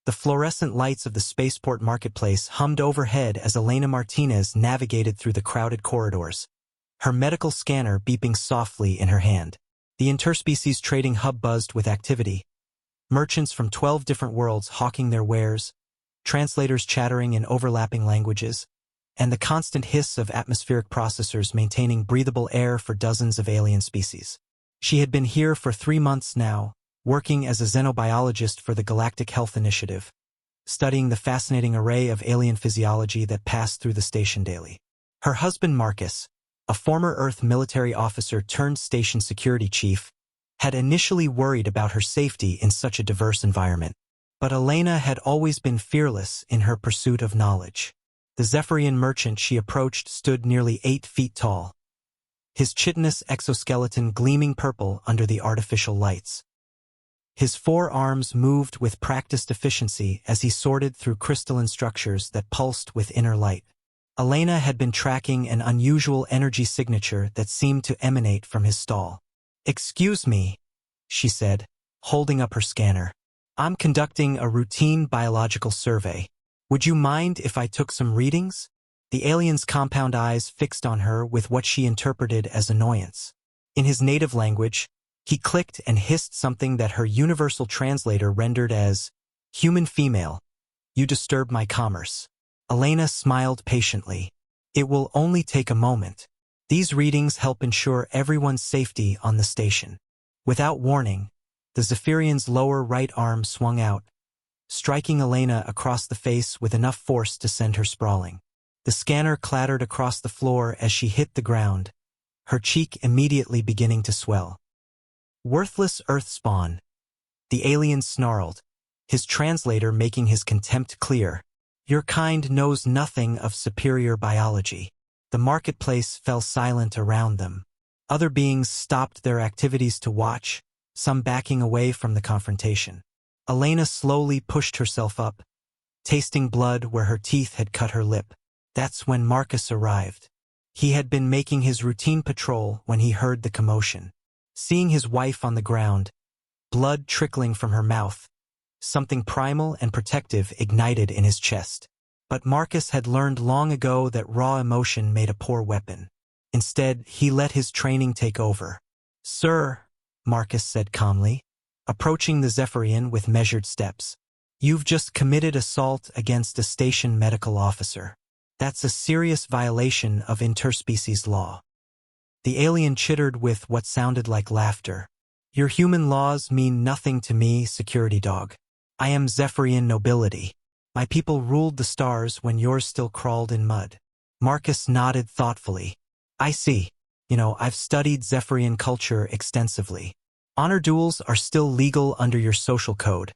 The fluorescent lights of the spaceport marketplace hummed overhead as Elena Martinez navigated through the crowded corridors, her medical scanner beeping softly in her hand. The interspecies trading hub buzzed with activity. Merchants from 12 different worlds hawking their wares, translators chattering in overlapping languages, and the constant hiss of atmospheric processors maintaining breathable air for dozens of alien species. She had been here for 3 months now, working as a xenobiologist for the Galactic Health Initiative, studying the fascinating array of alien physiology that passed through the station daily. Her husband Marcus, a former Earth military officer turned station security chief, had initially worried about her safety in such a diverse environment. But Elena had always been fearless in her pursuit of knowledge. The Zephyrian merchant she approached stood nearly 8 feet tall, his chitinous exoskeleton gleaming purple under the artificial lights. His 4 arms moved with practiced efficiency as he sorted through crystalline structures that pulsed with inner light. Elena had been tracking an unusual energy signature that seemed to emanate from his stall. "Excuse me," she said, holding up her scanner. "I'm conducting a routine biological survey. Would you mind if I took some readings?" The alien's compound eyes fixed on her with what she interpreted as annoyance. In his native language, he clicked and hissed something that her universal translator rendered as, "Human female, you disturb my commerce." Elena smiled patiently. "It will only take a moment. These readings help ensure everyone's safety on the station." Without warning, the Zephyrian's lower right arm swung out, striking Elena across the face with enough force to send her sprawling. The scanner clattered across the floor as she hit the ground, her cheek immediately beginning to swell. "Worthless Earth spawn," the alien snarled, his translator making his contempt clear. "Your kind knows nothing of superior biology." The marketplace fell silent around them. Other beings stopped their activities to watch, some backing away from the confrontation. Elena slowly pushed herself up, tasting blood where her teeth had cut her lip. That's when Marcus arrived. He had been making his routine patrol when he heard the commotion. Seeing his wife on the ground, blood trickling from her mouth, something primal and protective ignited in his chest. But Marcus had learned long ago that raw emotion made a poor weapon. Instead, he let his training take over. "Sir," Marcus said calmly, approaching the Zephyrian with measured steps, "you've just committed assault against a station medical officer. That's a serious violation of interspecies law." The alien chittered with what sounded like laughter. "Your human laws mean nothing to me, security dog. I am Zephyrian nobility. My people ruled the stars when yours still crawled in mud." Marcus nodded thoughtfully. "I see. I've studied Zephyrian culture extensively. Honor duels are still legal under your social code,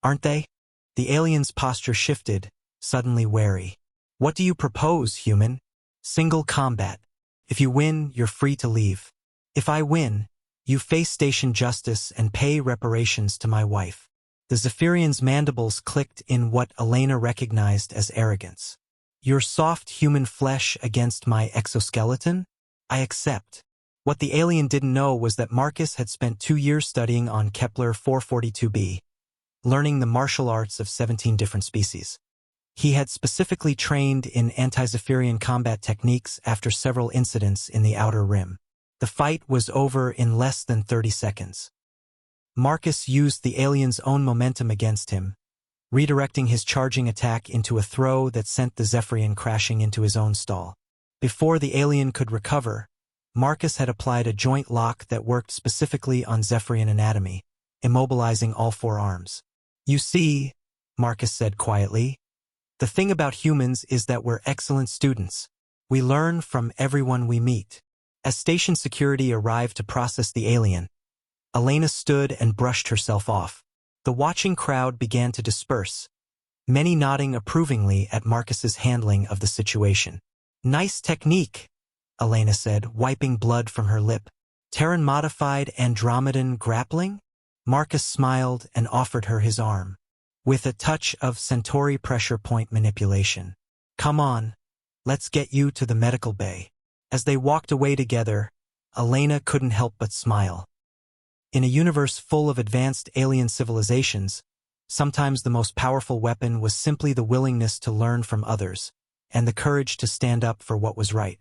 aren't they?" The alien's posture shifted, suddenly wary. "What do you propose, human?" "Single combat. If you win, you're free to leave. If I win, you face station justice and pay reparations to my wife." The Zephyrian's mandibles clicked in what Elena recognized as arrogance. "Your soft human flesh against my exoskeleton? I accept." What the alien didn't know was that Marcus had spent 2 years studying on Kepler 442b, learning the martial arts of 17 different species. He had specifically trained in anti-Zephyrian combat techniques after several incidents in the Outer Rim. The fight was over in less than 30 seconds. Marcus used the alien's own momentum against him, redirecting his charging attack into a throw that sent the Zephyrian crashing into his own stall. Before the alien could recover, Marcus had applied a joint lock that worked specifically on Zephyrian anatomy, immobilizing all 4 arms. "You see," Marcus said quietly, "the thing about humans is that we're excellent students. We learn from everyone we meet." As station security arrived to process the alien, Elena stood and brushed herself off. The watching crowd began to disperse, many nodding approvingly at Marcus's handling of the situation. "Nice technique," Elena said, wiping blood from her lip. "Terran-modified Andromedan grappling?" Marcus smiled and offered her his arm, with a touch of Centauri pressure point manipulation. "Come on, let's get you to the medical bay." As they walked away together, Elena couldn't help but smile. In a universe full of advanced alien civilizations, Sometimes the most powerful weapon was simply the willingness to learn from others, and the courage to stand up for what was right.